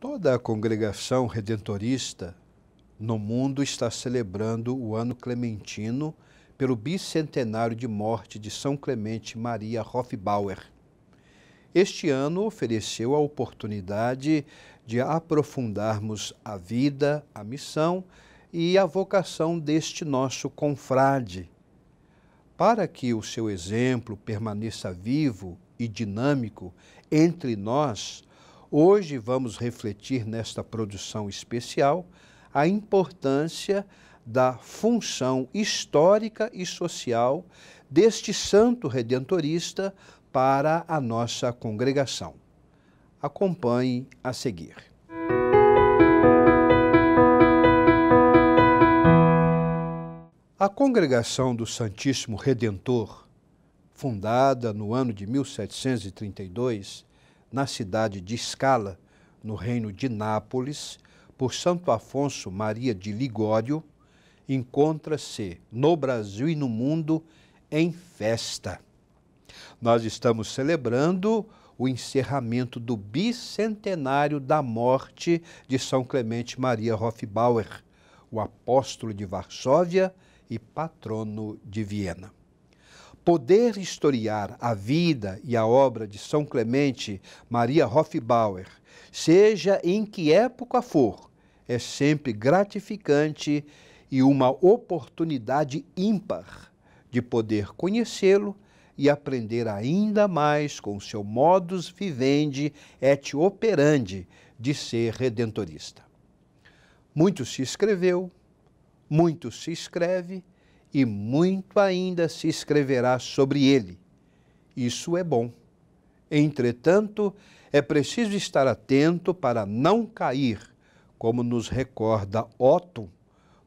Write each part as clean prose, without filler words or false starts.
Toda a congregação redentorista no mundo está celebrando o ano clementino pelo bicentenário de morte de São Clemente Maria Hofbauer. Este ano ofereceu a oportunidade de aprofundarmos a vida, a missão e a vocação deste nosso confrade. Para que o seu exemplo permaneça vivo e dinâmico entre nós, hoje vamos refletir nesta produção especial a importância da função histórica e social deste santo redentorista para a nossa congregação. Acompanhe a seguir. A Congregação do Santíssimo Redentor, fundada no ano de 1732, na cidade de Scala, no reino de Nápoles, por Santo Afonso Maria de Ligório, encontra-se no Brasil e no mundo em festa. Nós estamos celebrando o encerramento do bicentenário da morte de São Clemente Maria Hofbauer, o apóstolo de Varsóvia e patrono de Viena. Poder historiar a vida e a obra de São Clemente Maria Hofbauer, seja em que época for, é sempre gratificante e uma oportunidade ímpar de poder conhecê-lo e aprender ainda mais com seu modus vivendi et operandi de ser redentorista. Muito se escreveu, muito se escreve e muito ainda se escreverá sobre ele. Isso é bom. Entretanto, é preciso estar atento para não cair, como nos recorda Otto,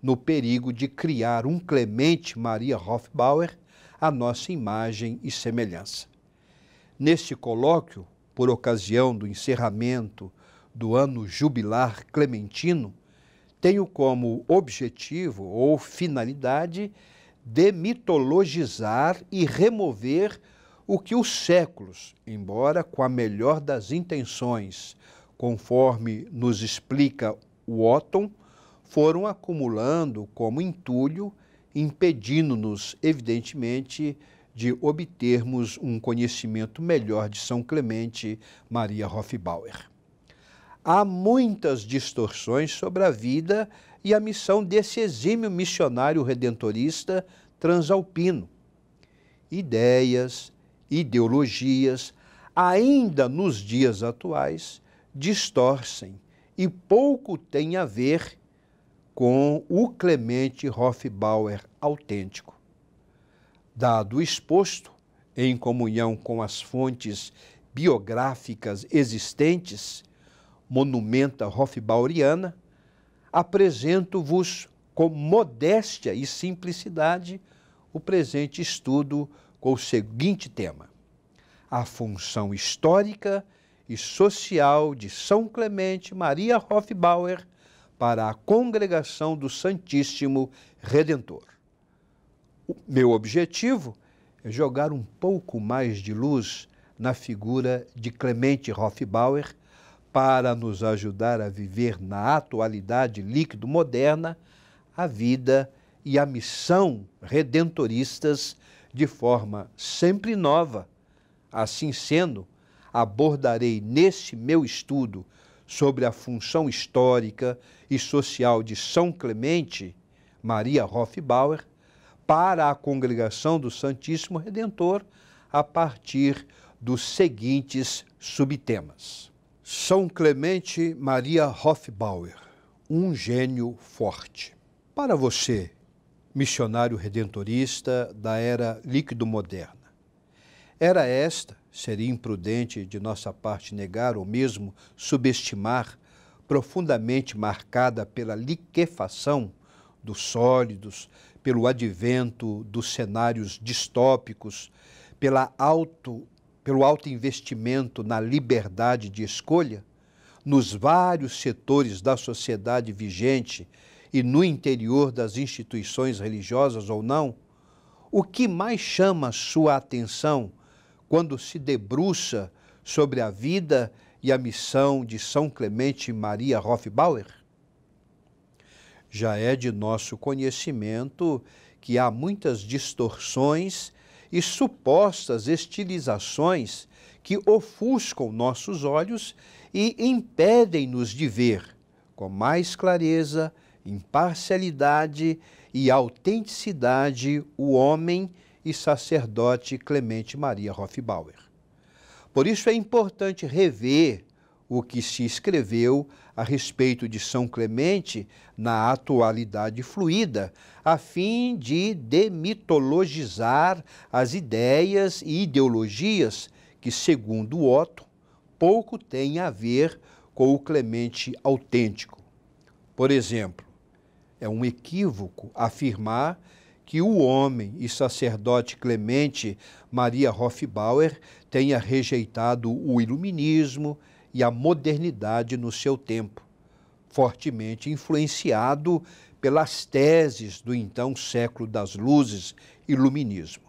no perigo de criar um Clemente Maria Hofbauer à nossa imagem e semelhança. Neste colóquio, por ocasião do encerramento do ano jubilar clementino, tenho como objetivo ou finalidade demitologizar e remover o que os séculos, embora com a melhor das intenções, conforme nos explica o Otton, foram acumulando como entulho, impedindo-nos, evidentemente, de obtermos um conhecimento melhor de São Clemente Maria Hofbauer. Há muitas distorções sobre a vida e a missão desse exímio missionário redentorista transalpino. Ideias, ideologias, ainda nos dias atuais, distorcem e pouco têm a ver com o Clemente Hofbauer autêntico. Dado o exposto, em comunhão com as fontes biográficas existentes, monumenta hofbaueriana, apresento-vos com modéstia e simplicidade o presente estudo com o seguinte tema: a função histórica e social de São Clemente Maria Hofbauer para a Congregação do Santíssimo Redentor. O meu objetivo é jogar um pouco mais de luz na figura de Clemente Hofbauer para nos ajudar a viver na atualidade líquido-moderna a vida e a missão redentoristas de forma sempre nova. Assim sendo, abordarei nesse meu estudo sobre a função histórica e social de São Clemente Maria Hofbauer para a Congregação do Santíssimo Redentor a partir dos seguintes subtemas. São Clemente Maria Hofbauer, um gênio forte. Para você, missionário redentorista da era líquido-moderna, era esta, seria imprudente de nossa parte negar ou mesmo subestimar, profundamente marcada pela liquefação dos sólidos, pelo advento dos cenários distópicos, pelo alto investimento na liberdade de escolha, nos vários setores da sociedade vigente e no interior das instituições religiosas ou não, o que mais chama sua atenção quando se debruça sobre a vida e a missão de São Clemente Maria Hofbauer? Já é de nosso conhecimento que há muitas distorções e supostas estilizações que ofuscam nossos olhos e impedem-nos de ver com mais clareza, imparcialidade e autenticidade o homem e sacerdote Clemente Maria Hofbauer. Por isso é importante rever o que se escreveu a respeito de São Clemente na atualidade fluida, a fim de demitologizar as ideias e ideologias que, segundo Otto, pouco têm a ver com o Clemente autêntico. Por exemplo, é um equívoco afirmar que o homem e sacerdote Clemente Maria Hofbauer tenha rejeitado o iluminismo e a modernidade no seu tempo, fortemente influenciado pelas teses do então século das luzes, iluminismo.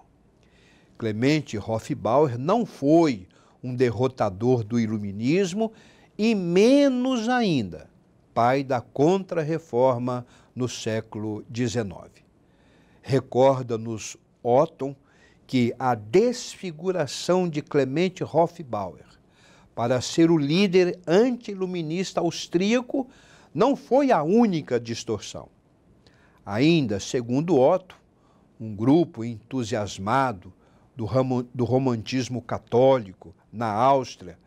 Clemente Hofbauer não foi um derrotador do iluminismo e menos ainda pai da Contra-Reforma no século XIX. Recorda-nos Otton que a desfiguração de Clemente Hofbauer para ser o líder anti-iluminista austríaco não foi a única distorção. Ainda, segundo Otto, um grupo entusiasmado do romantismo católico na Áustria,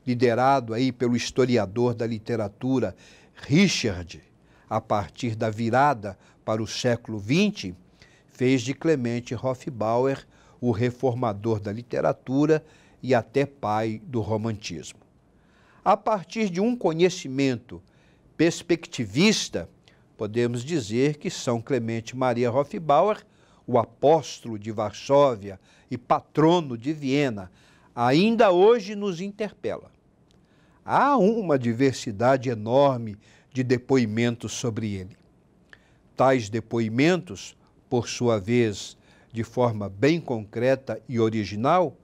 liderado aí pelo historiador da literatura Richard, a partir da virada para o século XX, fez de Clemente Hofbauer o reformador da literatura e até pai do romantismo. A partir de um conhecimento perspectivista, podemos dizer que São Clemente Maria Hofbauer, o apóstolo de Varsóvia e patrono de Viena, ainda hoje nos interpela. Há uma diversidade enorme de depoimentos sobre ele. Tais depoimentos, por sua vez, de forma bem concreta e original,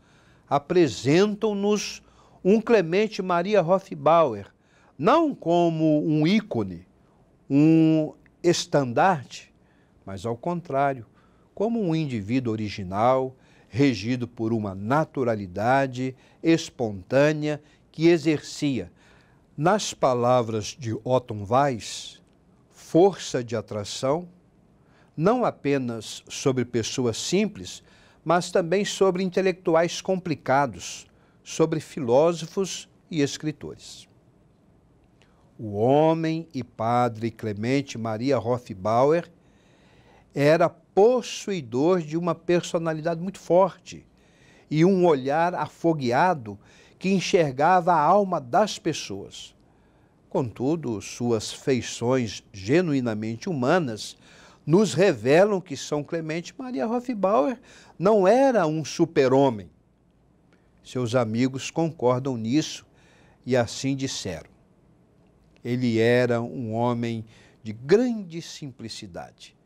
apresentam-nos um Clemente Maria Hofbauer, não como um ícone, um estandarte, mas ao contrário, como um indivíduo original, regido por uma naturalidade espontânea que exercia, nas palavras de Otto Weiss, força de atração, não apenas sobre pessoas simples, mas também sobre intelectuais complicados, sobre filósofos e escritores. O homem e padre Clemente Maria Hofbauer era possuidor de uma personalidade muito forte e um olhar afogueado que enxergava a alma das pessoas. Contudo, suas feições genuinamente humanas nos revelam que São Clemente Maria Hofbauer não era um super-homem. Seus amigos concordam nisso e assim disseram. Ele era um homem de grande simplicidade,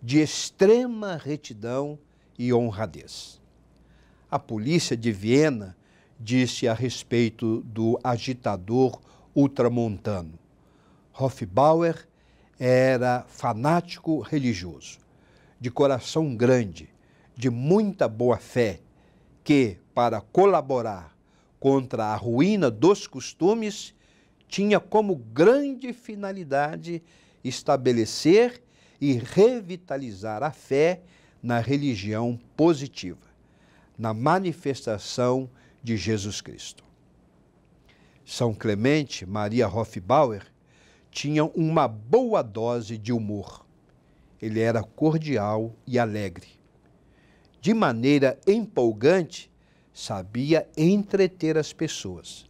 de extrema retidão e honradez. A polícia de Viena disse a respeito do agitador ultramontano. Hofbauer era fanático religioso, de coração grande, de muita boa-fé, que, para colaborar contra a ruína dos costumes, tinha como grande finalidade estabelecer e revitalizar a fé na religião positiva, na manifestação de Jesus Cristo. São Clemente Maria Hofbauer tinha uma boa dose de humor. Ele era cordial e alegre. De maneira empolgante, sabia entreter as pessoas.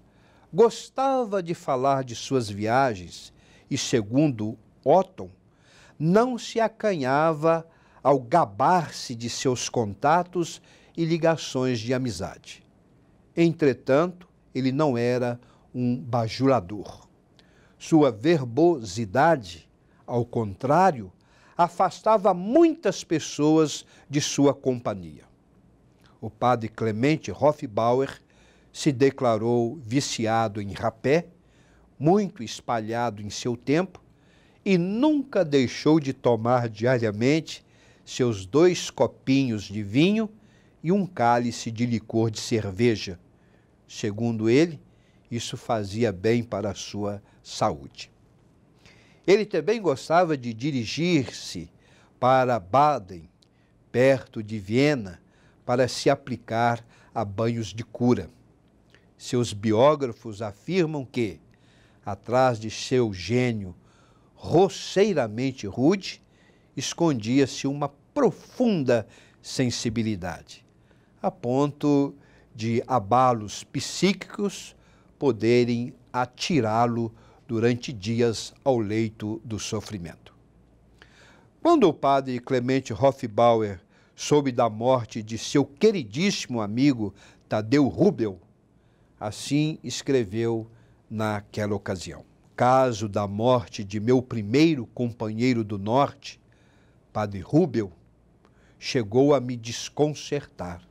Gostava de falar de suas viagens e, segundo Otton, não se acanhava ao gabar-se de seus contatos e ligações de amizade. Entretanto, ele não era um bajulador. Sua verbosidade, ao contrário, afastava muitas pessoas de sua companhia. O padre Clemente Hofbauer se declarou viciado em rapé, muito espalhado em seu tempo, e nunca deixou de tomar diariamente seus 2 copinhos de vinho e um cálice de licor de cerveja. Segundo ele, isso fazia bem para a sua saúde. Ele também gostava de dirigir-se para Baden, perto de Viena, para se aplicar a banhos de cura. Seus biógrafos afirmam que, atrás de seu gênio grosseiramente rude, escondia-se uma profunda sensibilidade, a ponto de abalos psíquicos poderem atirá-lo durante dias ao leito do sofrimento. Quando o padre Clemente Hofbauer soube da morte de seu queridíssimo amigo Tadeu Rubel, assim escreveu naquela ocasião: caso da morte de meu primeiro companheiro do norte, padre Rubel, chegou a me desconcertar.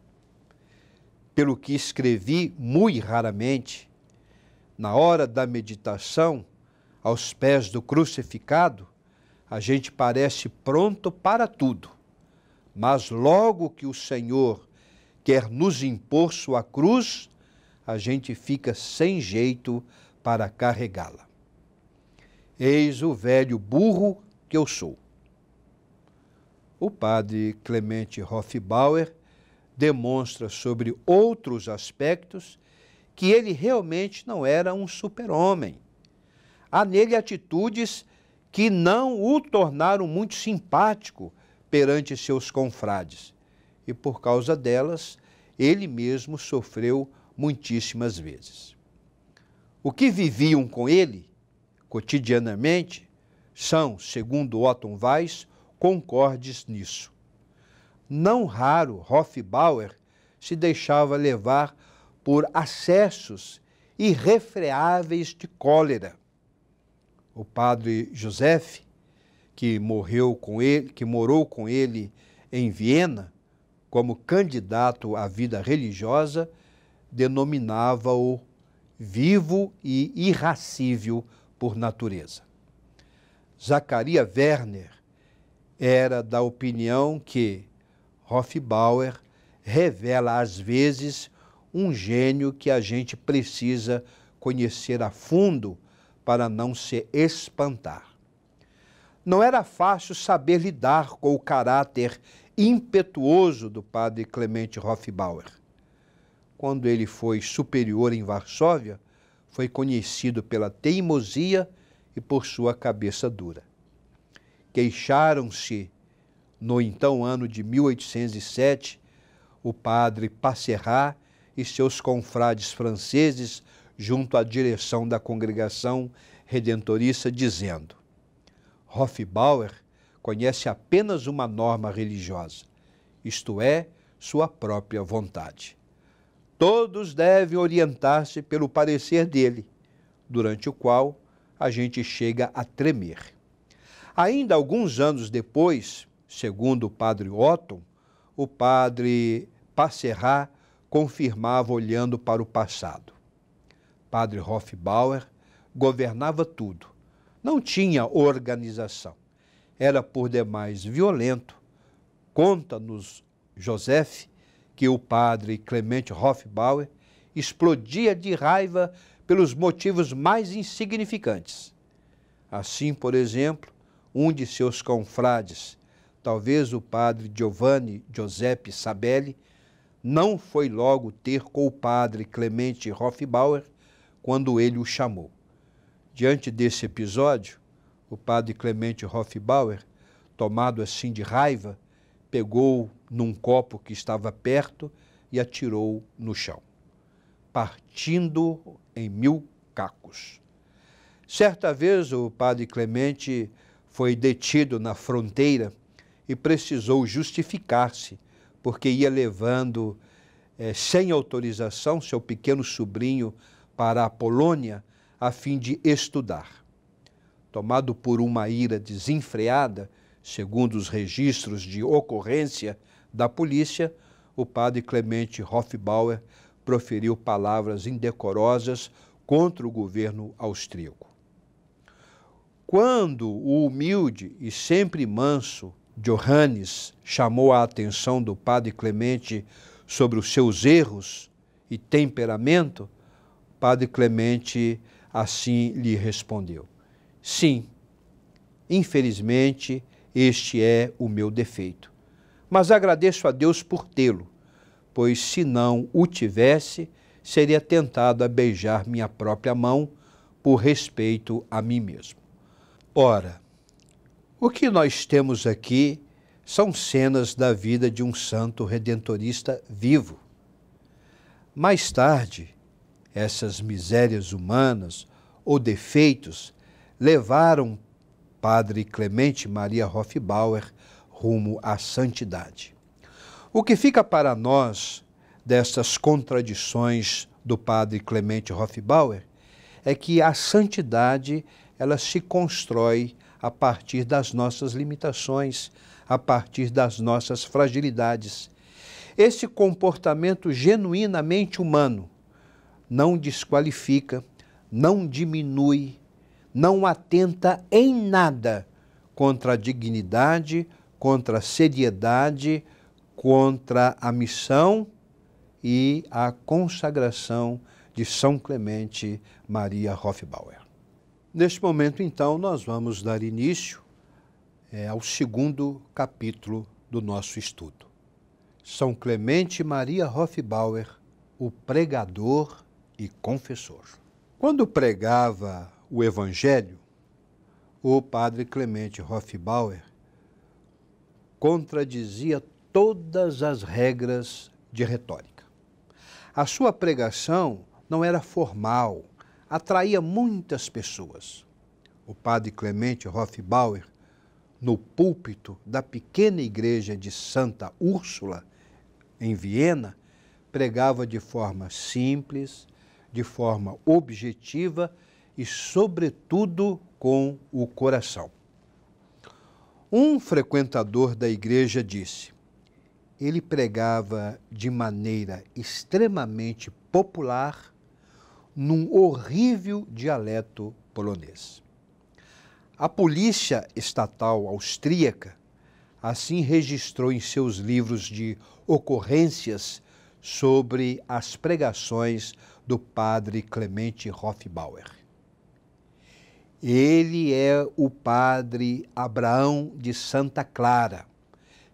Pelo que escrevi muito raramente, na hora da meditação, aos pés do crucificado, a gente parece pronto para tudo, mas logo que o Senhor quer nos impor sua cruz, a gente fica sem jeito para carregá-la. Eis o velho burro que eu sou. O padre Clemente Hofbauer demonstra sobre outros aspectos que ele realmente não era um super-homem. Há nele atitudes que não o tornaram muito simpático perante seus confrades, e por causa delas, ele mesmo sofreu muitíssimas vezes. O que viviam com ele, cotidianamente, são, segundo Otto Weiss, concordes nisso. Não raro, Hofbauer se deixava levar por acessos irrefreáveis de cólera. O padre Joseph, que morou com ele em Viena, como candidato à vida religiosa, denominava-o vivo e irracível por natureza. Zacharia Werner era da opinião que Hofbauer revela às vezes um gênio que a gente precisa conhecer a fundo para não se espantar. Não era fácil saber lidar com o caráter impetuoso do padre Clemente Hofbauer. Quando ele foi superior em Varsóvia, foi conhecido pela teimosia e por sua cabeça dura. Queixaram-se, no então ano de 1807, o padre Passerat e seus confrades franceses junto à direção da congregação redentorista, dizendo: Hofbauer conhece apenas uma norma religiosa, isto é, sua própria vontade. Todos devem orientar-se pelo parecer dele, durante o qual a gente chega a tremer. Ainda alguns anos depois, segundo o padre Otto, o padre Passerat confirmava olhando para o passado. Padre Hofbauer governava tudo, não tinha organização, era por demais violento. Conta-nos Joseph que o padre Clemente Hofbauer explodia de raiva pelos motivos mais insignificantes. Assim, por exemplo, um de seus confrades, talvez o padre Giovanni Giuseppe Sabelli, não foi logo ter com o padre Clemente Hofbauer quando ele o chamou. Diante desse episódio, o padre Clemente Hofbauer, tomado assim de raiva, pegou num copo que estava perto e atirou no chão, partindo em 1000 cacos. Certa vez o padre Clemente foi detido na fronteira e precisou justificar-se, porque ia levando, sem autorização, seu pequeno sobrinho para a Polônia, a fim de estudar. Tomado por uma ira desenfreada, segundo os registros de ocorrência da polícia, o padre Clemente Hofbauer proferiu palavras indecorosas contra o governo austríaco. Quando o humilde e sempre manso Johannes chamou a atenção do padre Clemente sobre os seus erros e temperamento, padre Clemente assim lhe respondeu: sim, infelizmente este é o meu defeito, mas agradeço a Deus por tê-lo, pois se não o tivesse, seria tentado a beijar minha própria mão por respeito a mim mesmo. Ora, o que nós temos aqui são cenas da vida de um santo redentorista vivo. Mais tarde, essas misérias humanas ou defeitos levaram padre Clemente Maria Hofbauer rumo à santidade. O que fica para nós dessas contradições do padre Clemente Hofbauer é que a santidade ela se constrói a partir das nossas limitações, a partir das nossas fragilidades. Esse comportamento genuinamente humano não desqualifica, não diminui, não atenta em nada contra a dignidade, contra a seriedade, contra a missão e a consagração de São Clemente Maria Hofbauer. Neste momento, então, nós vamos dar início ao segundo capítulo do nosso estudo. São Clemente Maria Hofbauer, o pregador e confessor. Quando pregava o Evangelho, o padre Clemente Hofbauer contradizia todas as regras de retórica. A sua pregação não era formal, atraía muitas pessoas. O padre Clemente Hofbauer, no púlpito da pequena igreja de Santa Úrsula, em Viena, pregava de forma simples, de forma objetiva e, sobretudo, com o coração. Um frequentador da igreja disse: ele pregava de maneira extremamente popular, num horrível dialeto polonês. A polícia estatal austríaca assim registrou em seus livros de ocorrências sobre as pregações do padre Clemente Hofbauer. Ele é o padre Abraão de Santa Clara,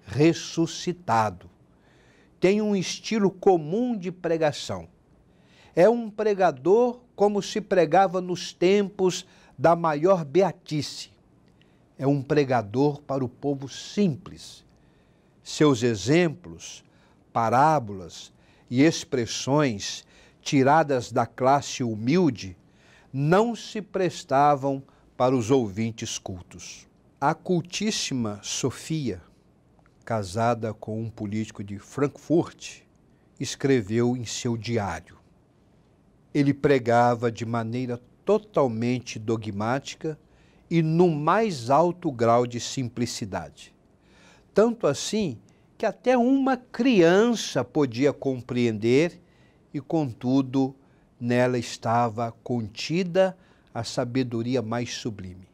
ressuscitado. Tem um estilo comum de pregação. É um pregador como se pregava nos tempos da maior beatice. É um pregador para o povo simples. Seus exemplos, parábolas e expressões tiradas da classe humilde não se prestavam para os ouvintes cultos. A cultíssima Sofia, casada com um político de Frankfurt, escreveu em seu diário: ele pregava de maneira totalmente dogmática e no mais alto grau de simplicidade. Tanto assim que até uma criança podia compreender e, contudo, nela estava contida a sabedoria mais sublime.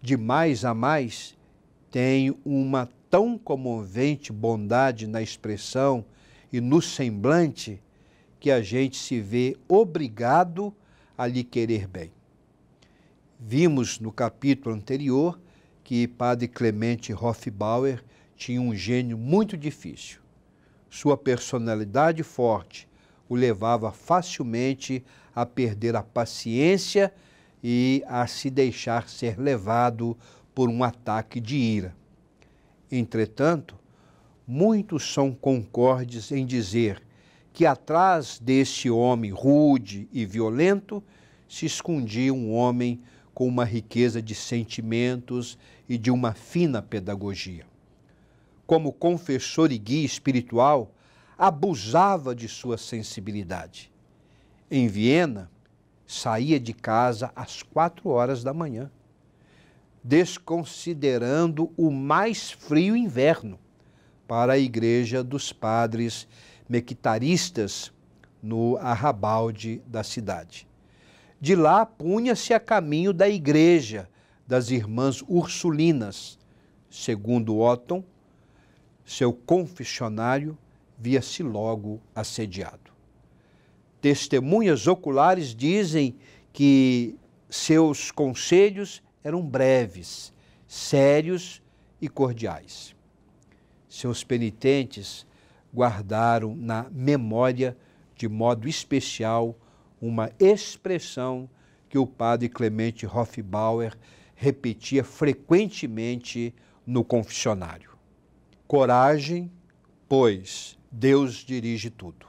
De mais a mais, tem uma tão comovente bondade na expressão e no semblante que a gente se vê obrigado a lhe querer bem. Vimos no capítulo anterior que padre Clemente Hofbauer tinha um gênio muito difícil. Sua personalidade forte o levava facilmente a perder a paciência e a se deixar ser levado por um ataque de ira. Entretanto, muitos são concordes em dizer que atrás desse homem rude e violento se escondia um homem com uma riqueza de sentimentos e de uma fina pedagogia. Como confessor e guia espiritual, abusava de sua sensibilidade. Em Viena, saía de casa às 4 horas da manhã, desconsiderando o mais frio inverno para a igreja dos padres mequitaristas no arrabalde da cidade. De lá punha-se a caminho da igreja das Irmãs Ursulinas. Segundo Otton, seu confessionário via-se logo assediado. Testemunhas oculares dizem que seus conselhos eram breves, sérios e cordiais. Seus penitentes guardaram na memória, de modo especial, uma expressão que o padre Clemente Hofbauer repetia frequentemente no confessionário: coragem, pois Deus dirige tudo.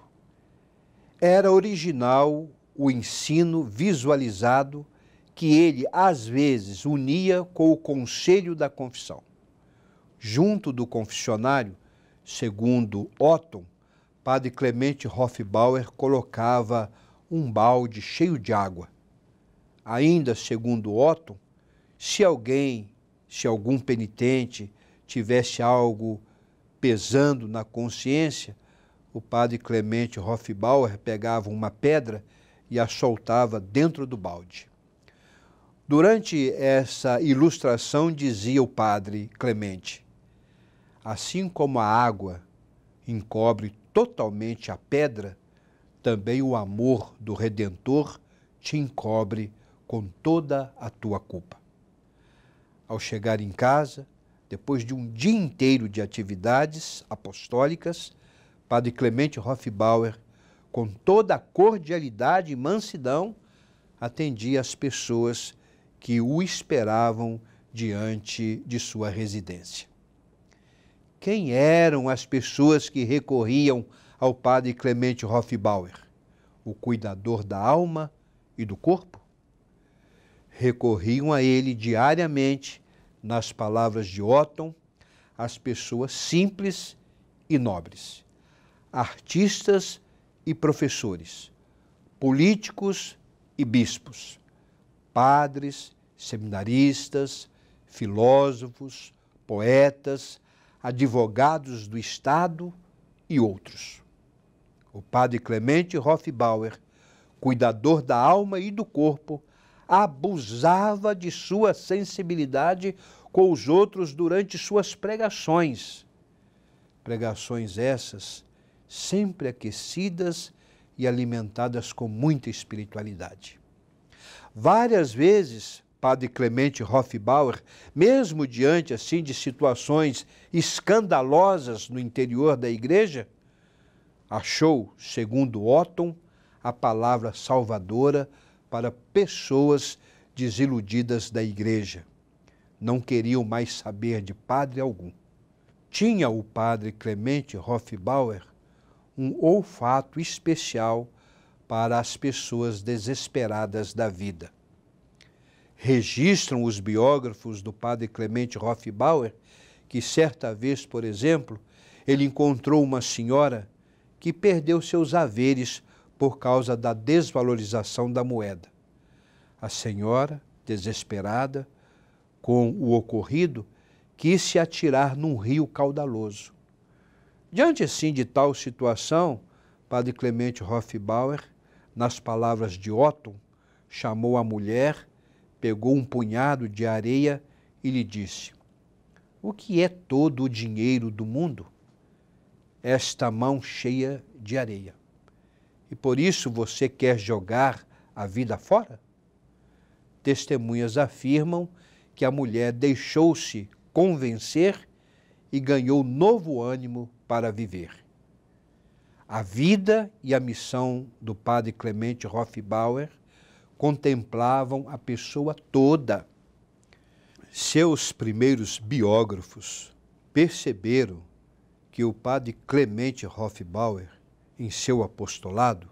Era original o ensino visualizado que ele, às vezes, unia com o conselho da confissão. Junto do confessionário, segundo Otton, padre Clemente Hofbauer colocava um balde cheio de água. Ainda segundo Otton, se algum penitente tivesse algo pesando na consciência, o padre Clemente Hofbauer pegava uma pedra e a soltava dentro do balde. Durante essa ilustração, dizia o padre Clemente: assim como a água encobre totalmente a pedra, também o amor do Redentor te encobre com toda a tua culpa. Ao chegar em casa, depois de um dia inteiro de atividades apostólicas, padre Clemente Hofbauer, com toda a cordialidade e mansidão, atendia as pessoas que o esperavam diante de sua residência. Quem eram as pessoas que recorriam ao padre Clemente Hofbauer? O cuidador da alma e do corpo? Recorriam a ele diariamente, nas palavras de Otton, as pessoas simples e nobres, artistas e professores, políticos e bispos, padres, seminaristas, filósofos, poetas, advogados do Estado e outros. O padre Clemente Hofbauer, cuidador da alma e do corpo, abusava de sua sensibilidade com os outros durante suas pregações. Pregações essas sempre aquecidas e alimentadas com muita espiritualidade. Várias vezes, padre Clemente Hofbauer, mesmo diante assim de situações escandalosas no interior da igreja, achou, segundo Otton, a palavra salvadora para pessoas desiludidas da igreja. Não queriam mais saber de padre algum. Tinha o padre Clemente Hofbauer um olfato especial para as pessoas desesperadas da vida. Registram os biógrafos do padre Clemente Hofbauer que certa vez, por exemplo, ele encontrou uma senhora que perdeu seus haveres por causa da desvalorização da moeda. A senhora, desesperada com o ocorrido, quis se atirar num rio caudaloso. Diante, assim, de tal situação, padre Clemente Hofbauer, nas palavras de Otton, chamou a mulher, pegou um punhado de areia e lhe disse: o que é todo o dinheiro do mundo? Esta mão cheia de areia. E por isso você quer jogar a vida fora? Testemunhas afirmam que a mulher deixou-se convencer e ganhou novo ânimo para viver. A vida e a missão do padre Clemente Hofbauer contemplavam a pessoa toda. Seus primeiros biógrafos perceberam que o padre Clemente Hofbauer, em seu apostolado,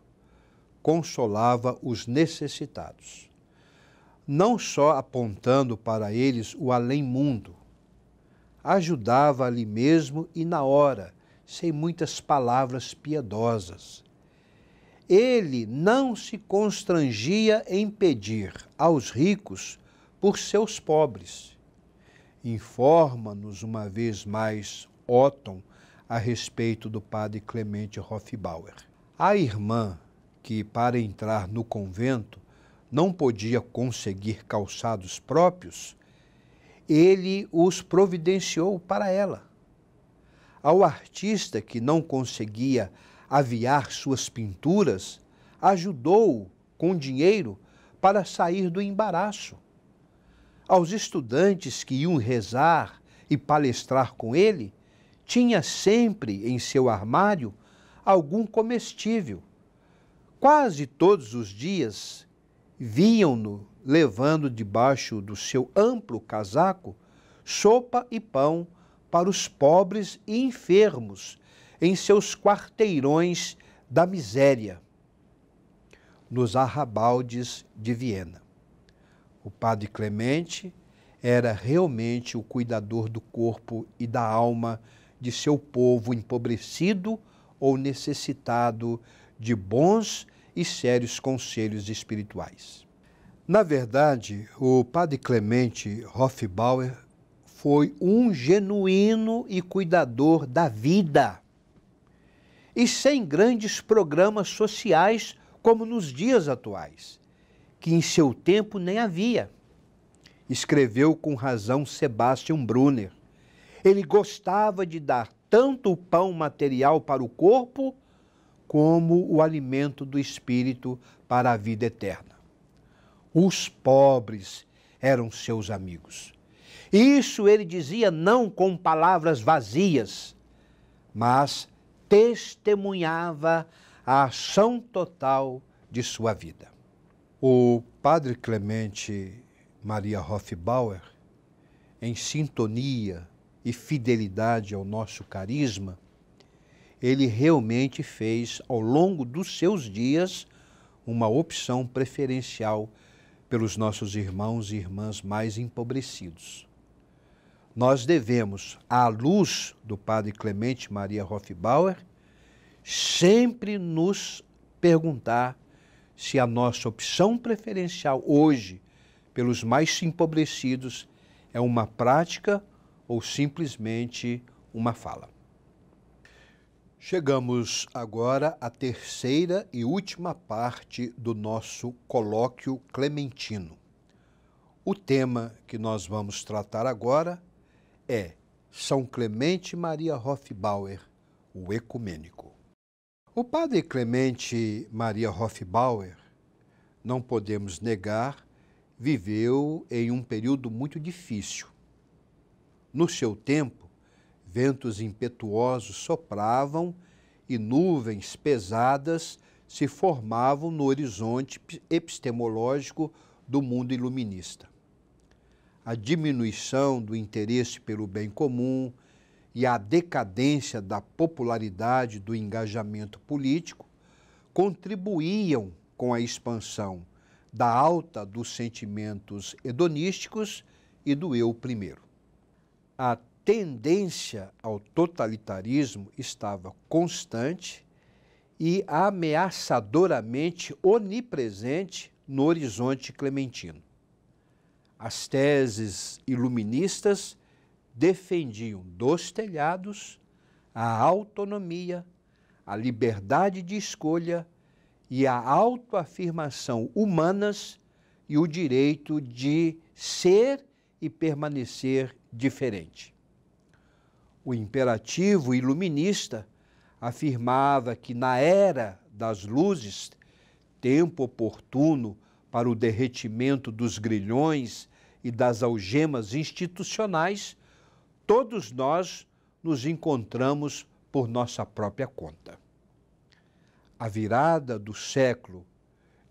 consolava os necessitados, não só apontando para eles o além-mundo, ajudava ali mesmo e na hora, sem muitas palavras piedosas. Ele não se constrangia em pedir aos ricos por seus pobres. Informa-nos uma vez mais Otton a respeito do padre Clemente Hofbauer. A irmã, que para entrar no convento não podia conseguir calçados próprios, ele os providenciou para ela. Ao artista que não conseguia aviar suas pinturas, ajudou-o com dinheiro para sair do embaraço. Aos estudantes que iam rezar e palestrar com ele, tinha sempre em seu armário algum comestível. Quase todos os dias viam-no levando debaixo do seu amplo casaco sopa e pão para os pobres e enfermos em seus quarteirões da miséria, nos arrabaldes de Viena. O padre Clemente era realmente o cuidador do corpo e da alma de seu povo empobrecido ou necessitado de bons e sérios conselhos espirituais. Na verdade, o padre Clemente Hofbauer foi um genuíno e cuidador da vida, e sem grandes programas sociais como nos dias atuais, que em seu tempo nem havia. Escreveu com razão Sebastian Brunner. Ele gostava de dar tanto o pão material para o corpo, como o alimento do espírito para a vida eterna. Os pobres eram seus amigos. Isso ele dizia não com palavras vazias, mas testemunhava a ação total de sua vida. O padre Clemente Maria Hofbauer, em sintonia e fidelidade ao nosso carisma, ele realmente fez, ao longo dos seus dias, uma opção preferencial pelos nossos irmãos e irmãs mais empobrecidos. Nós devemos, à luz do padre Clemente Maria Hofbauer, sempre nos perguntar se a nossa opção preferencial hoje pelos mais empobrecidos é uma prática ou simplesmente uma fala. Chegamos agora à terceira e última parte do nosso colóquio clementino. O tema que nós vamos tratar agora é São Clemente Maria Hofbauer, o ecumênico. O padre Clemente Maria Hofbauer, não podemos negar, viveu em um período muito difícil. No seu tempo, ventos impetuosos sopravam e nuvens pesadas se formavam no horizonte epistemológico do mundo iluminista. A diminuição do interesse pelo bem comum e a decadência da popularidade do engajamento político contribuíam com a expansão da alta dos sentimentos hedonísticos e do eu primeiro. A tendência ao totalitarismo estava constante e ameaçadoramente onipresente no horizonte clementino. As teses iluministas defendiam dos telhados a autonomia, a liberdade de escolha e a autoafirmação humanas e o direito de ser e permanecer diferente. O imperativo iluminista afirmava que na era das luzes, tempo oportuno para o derretimento dos grilhões e das algemas institucionais, todos nós nos encontramos por nossa própria conta. A virada do século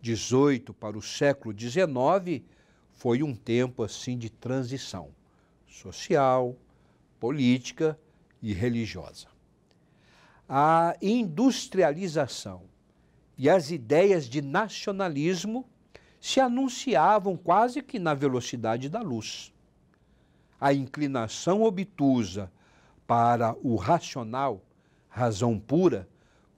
XVIII para o século XIX foi um tempo assim de transição social, política e religiosa. A industrialização e as ideias de nacionalismo se anunciavam quase que na velocidade da luz. A inclinação obtusa para o racional, razão pura,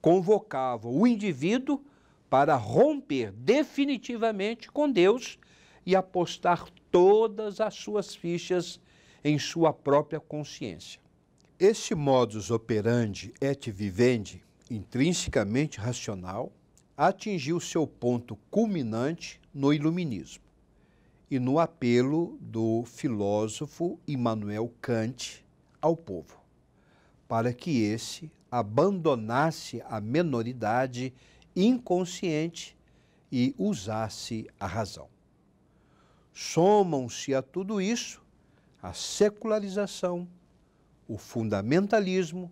convocava o indivíduo para romper definitivamente com Deus e apostar todas as suas fichas em sua própria consciência. Esse modus operandi et vivendi intrinsecamente racional, atingiu seu ponto culminante no Iluminismo e no apelo do filósofo Immanuel Kant ao povo, para que esse abandonasse a menoridade inconsciente e usasse a razão. Somam-se a tudo isso a secularização, o fundamentalismo,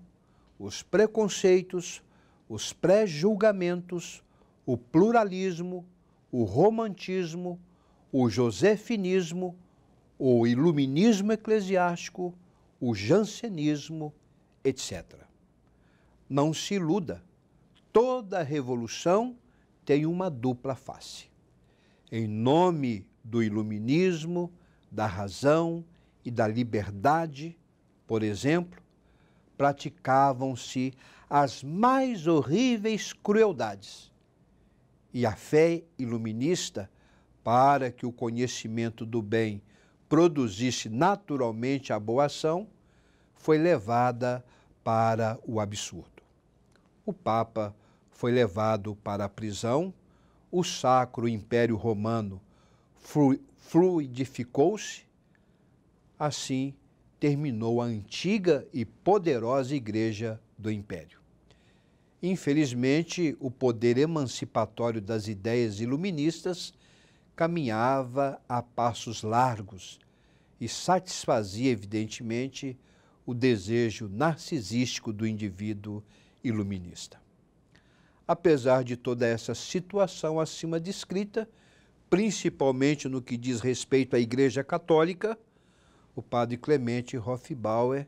os preconceitos, os pré-julgamentos, o pluralismo, o romantismo, o josefinismo, o iluminismo eclesiástico, o jansenismo, etc. Não se iluda, toda revolução tem uma dupla face. Em nome do iluminismo, da razão e da liberdade, por exemplo, praticavam-se as mais horríveis crueldades. E a fé iluminista, para que o conhecimento do bem produzisse naturalmente a boa ação, foi levada para o absurdo. O Papa foi levado para a prisão, o Sacro Império Romano fluidificou-se, assim terminou a antiga e poderosa Igreja do Império. Infelizmente, o poder emancipatório das ideias iluministas caminhava a passos largos e satisfazia, evidentemente, o desejo narcisístico do indivíduo iluminista. Apesar de toda essa situação acima descrita, principalmente no que diz respeito à Igreja Católica, o padre Clemente Hofbauer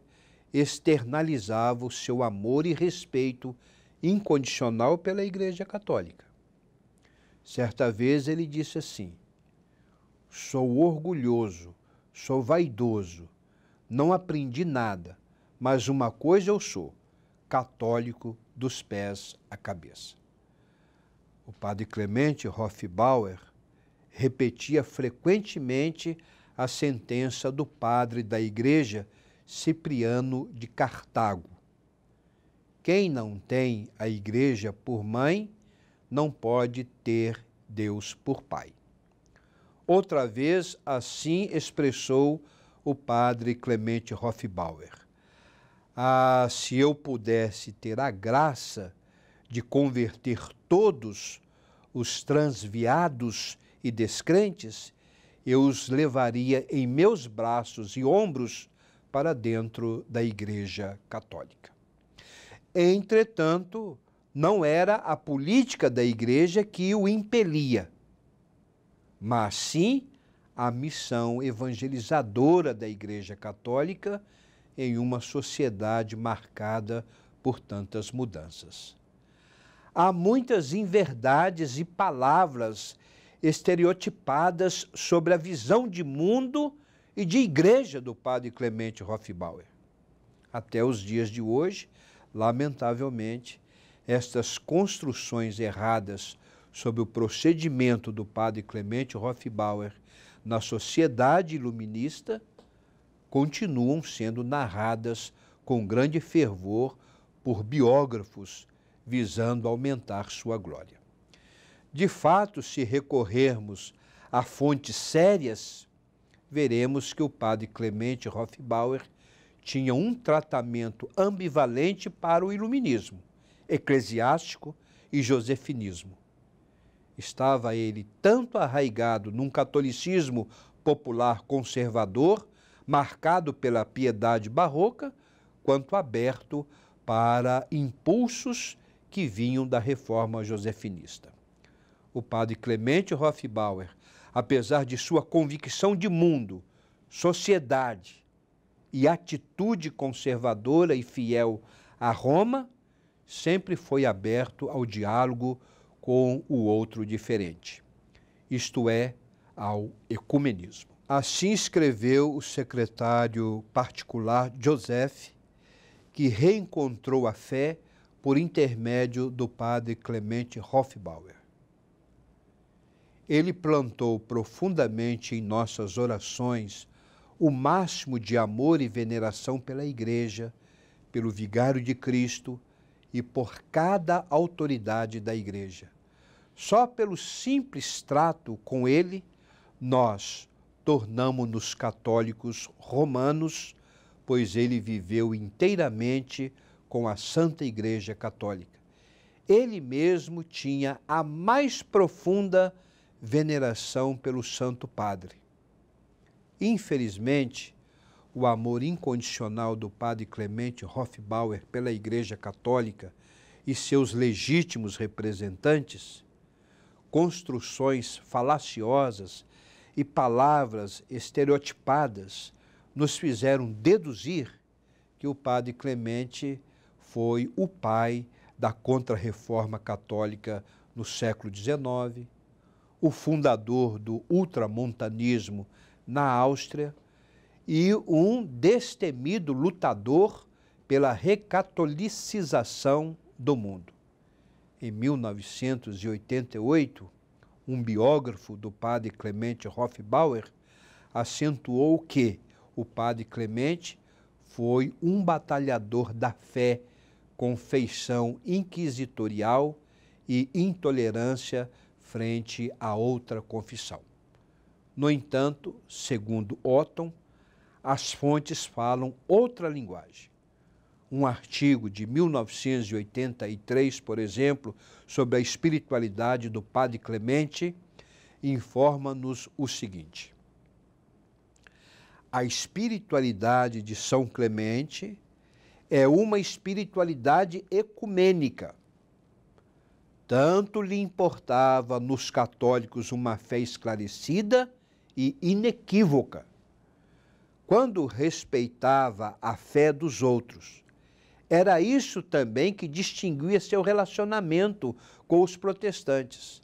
externalizava o seu amor e respeito incondicional pela Igreja Católica. Certa vez ele disse assim: sou orgulhoso, sou vaidoso, não aprendi nada, mas uma coisa eu sou, católico dos pés à cabeça. O padre Clemente Hofbauer repetia frequentemente a sentença do padre da Igreja Cipriano de Cartago: quem não tem a Igreja por mãe, não pode ter Deus por pai. Outra vez, assim expressou o padre Clemente Hofbauer: se eu pudesse ter a graça de converter todos os transviados e descrentes, eu os levaria em meus braços e ombros para dentro da Igreja Católica. Entretanto, não era a política da Igreja que o impelia, mas sim a missão evangelizadora da Igreja Católica em uma sociedade marcada por tantas mudanças. Há muitas inverdades e palavras estereotipadas sobre a visão de mundo e de igreja do padre Clemente Hofbauer. Até os dias de hoje, lamentavelmente, estas construções erradas sobre o procedimento do padre Clemente Hofbauer na sociedade iluminista continuam sendo narradas com grande fervor por biógrafos visando aumentar sua glória. De fato, se recorrermos a fontes sérias, veremos que o padre Clemente Hofbauer tinha um tratamento ambivalente para o iluminismo, eclesiástico e josefinismo. Estava ele tanto arraigado num catolicismo popular conservador, marcado pela piedade barroca, quanto aberto para impulsos que vinham da reforma josefinista. O padre Clemente Hofbauer, apesar de sua convicção de mundo, sociedade e atitude conservadora e fiel a Roma, sempre foi aberto ao diálogo com o outro diferente, isto é, ao ecumenismo. Assim escreveu o secretário particular Joseph, que reencontrou a fé por intermédio do padre Clemente Hofbauer. Ele plantou profundamente em nossas orações o máximo de amor e veneração pela Igreja, pelo Vigário de Cristo e por cada autoridade da Igreja. Só pelo simples trato com ele, nós tornamo-nos católicos romanos, pois ele viveu inteiramente com a Santa Igreja Católica. Ele mesmo tinha a mais profunda veneração pelo Santo Padre. Infelizmente, o amor incondicional do Padre Clemente Hofbauer pela Igreja Católica e seus legítimos representantes, construções falaciosas e palavras estereotipadas nos fizeram deduzir que o Padre Clemente foi o pai da Contra-Reforma Católica no século XIX, o fundador do ultramontanismo na Áustria e um destemido lutador pela recatolicização do mundo. Em 1988, um biógrafo do Padre Clemente Hofbauer acentuou que o Padre Clemente foi um batalhador da fé com feição inquisitorial e intolerância frente a outra confissão. No entanto, segundo Otton, as fontes falam outra linguagem. Um artigo de 1983, por exemplo, sobre a espiritualidade do Padre Clemente, informa-nos o seguinte: a espiritualidade de São Clemente é uma espiritualidade ecumênica. Tanto lhe importava nos católicos uma fé esclarecida e inequívoca, quando respeitava a fé dos outros. Era isso também que distinguia seu relacionamento com os protestantes.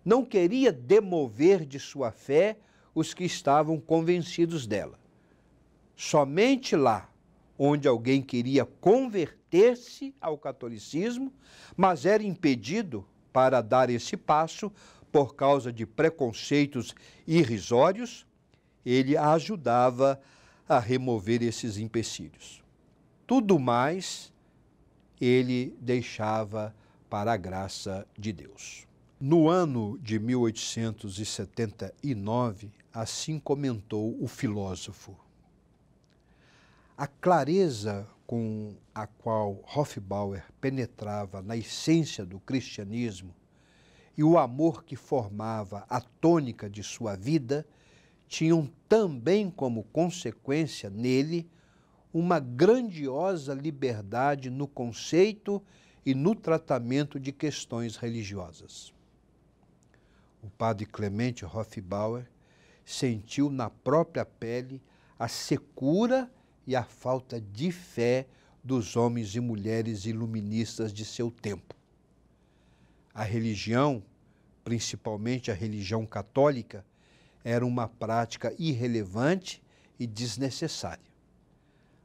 Não queria demover de sua fé os que estavam convencidos dela. Somente lá onde alguém queria converter-se ao catolicismo, mas era impedido para dar esse passo por causa de preconceitos irrisórios, ele ajudava a remover esses empecilhos. Tudo mais ele deixava para a graça de Deus. No ano de 1879, assim comentou o filósofo: a clareza com a qual Hofbauer penetrava na essência do cristianismo e o amor que formava a tônica de sua vida tinham também como consequência nele uma grandiosa liberdade no conceito e no tratamento de questões religiosas. O Padre Clemente Hofbauer sentiu na própria pele a secura e a falta de fé dos homens e mulheres iluministas de seu tempo. A religião, principalmente a religião católica, era uma prática irrelevante e desnecessária.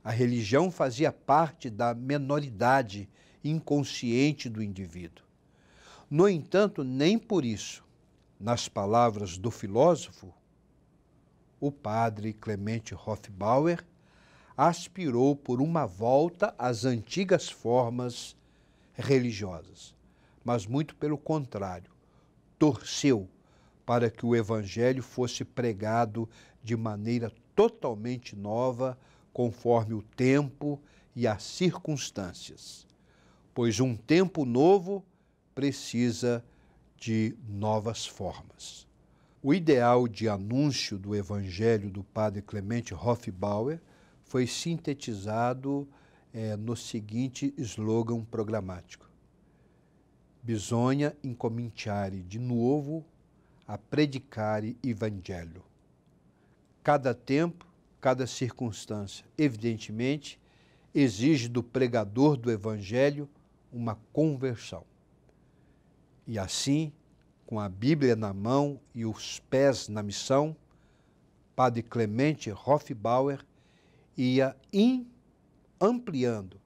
A religião fazia parte da menoridade inconsciente do indivíduo. No entanto, nem por isso, nas palavras do filósofo, o Padre Clemente Hofbauer aspirou por uma volta às antigas formas religiosas, mas muito pelo contrário, torceu para que o Evangelho fosse pregado de maneira totalmente nova, conforme o tempo e as circunstâncias, pois um tempo novo precisa de novas formas. O ideal de anúncio do Evangelho do Padre Clemente Hofbauer foi sintetizado no seguinte slogan programático: bisogna incominciare de novo a predicare Evangelho. Cada tempo, cada circunstância, evidentemente, exige do pregador do Evangelho uma conversão. E assim, com a Bíblia na mão e os pés na missão, Padre Clemente Hofbauer ia ampliando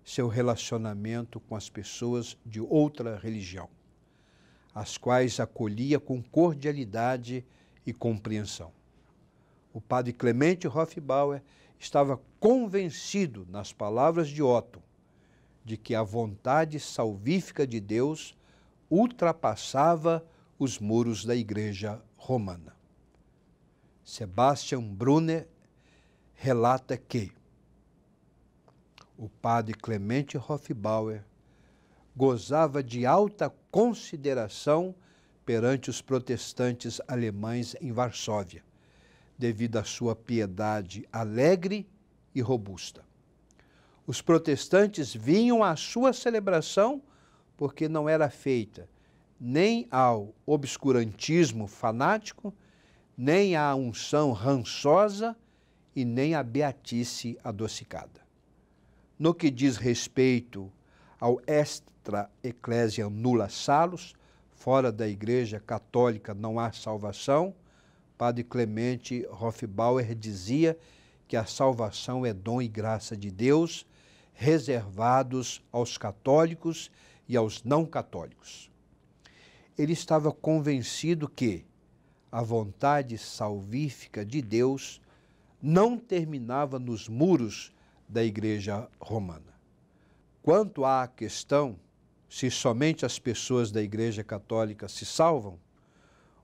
seu relacionamento com as pessoas de outra religião, as quais acolhia com cordialidade e compreensão. O Padre Clemente Hofbauer estava convencido, nas palavras de Otton, de que a vontade salvífica de Deus ultrapassava os muros da Igreja Romana. Sebastian Brunner relata que o padre Clemente Hofbauer gozava de alta consideração perante os protestantes alemães em Varsóvia, devido à sua piedade alegre e robusta. Os protestantes vinham à sua celebração porque não era feita nem ao obscurantismo fanático, nem à unção rançosa e nem à beatice adocicada. No que diz respeito ao extra ecclesiam nulla salus, fora da Igreja Católica não há salvação, Padre Clemente Hofbauer dizia que a salvação é dom e graça de Deus, reservados aos católicos e aos não católicos. Ele estava convencido que a vontade salvífica de Deus não terminava nos muros da Igreja Romana. Quanto à questão se somente as pessoas da Igreja Católica se salvam,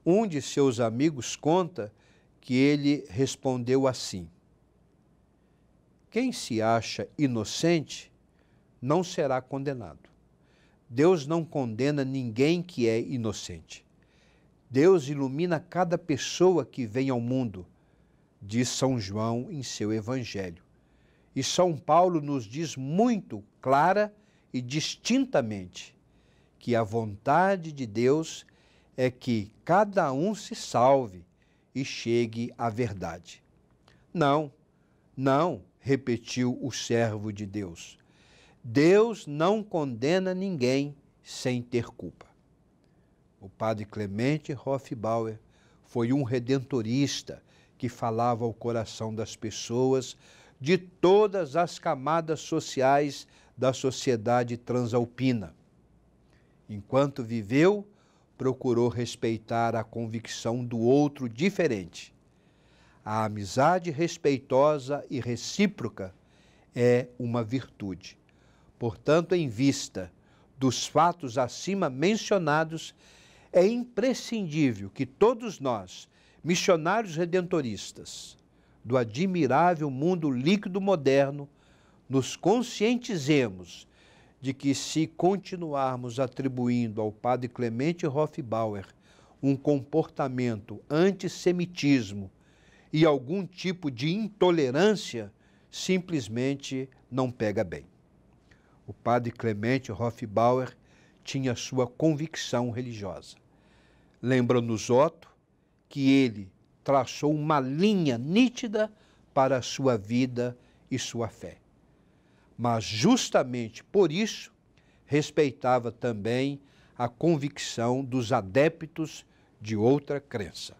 um de seus amigos conta que ele respondeu assim: quem se acha inocente não será condenado. Deus não condena ninguém que é inocente. Deus ilumina cada pessoa que vem ao mundo, diz São João em seu Evangelho. E São Paulo nos diz muito clara e distintamente que a vontade de Deus é que cada um se salve e chegue à verdade. Não, repetiu o servo de Deus. Deus não condena ninguém sem ter culpa. O padre Clemente Hofbauer foi um redentorista que falava ao coração das pessoas de todas as camadas sociais da sociedade transalpina. Enquanto viveu, procurou respeitar a convicção do outro diferente. A amizade respeitosa e recíproca é uma virtude. Portanto, em vista dos fatos acima mencionados, é imprescindível que todos nós, missionários redentoristas do admirável mundo líquido moderno, nos conscientizemos de que se continuarmos atribuindo ao padre Clemente Hofbauer um comportamento antissemitismo e algum tipo de intolerância, simplesmente não pega bem. O padre Clemente Hofbauer tinha sua convicção religiosa. Lembra-nos Otto que ele traçou uma linha nítida para a sua vida e sua fé. Mas justamente por isso respeitava também a convicção dos adeptos de outra crença.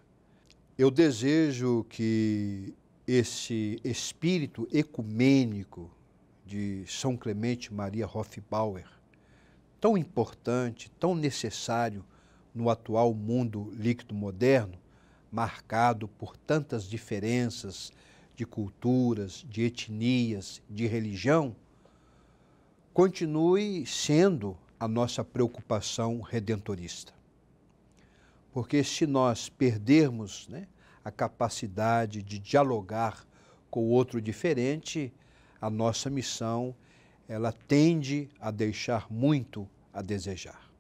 Eu desejo que esse espírito ecumênico de São Clemente Maria Hofbauer, tão importante, tão necessário no atual mundo líquido moderno, marcado por tantas diferenças de culturas, de etnias, de religião, continue sendo a nossa preocupação redentorista. Porque se nós perdermos, a capacidade de dialogar com o outro diferente, a nossa missão, ela tende a deixar muito a desejar.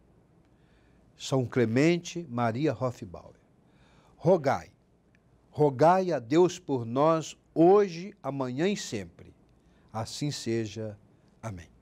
São Clemente Maria Hofbauer, rogai a Deus por nós hoje, amanhã e sempre. Assim seja. Amém.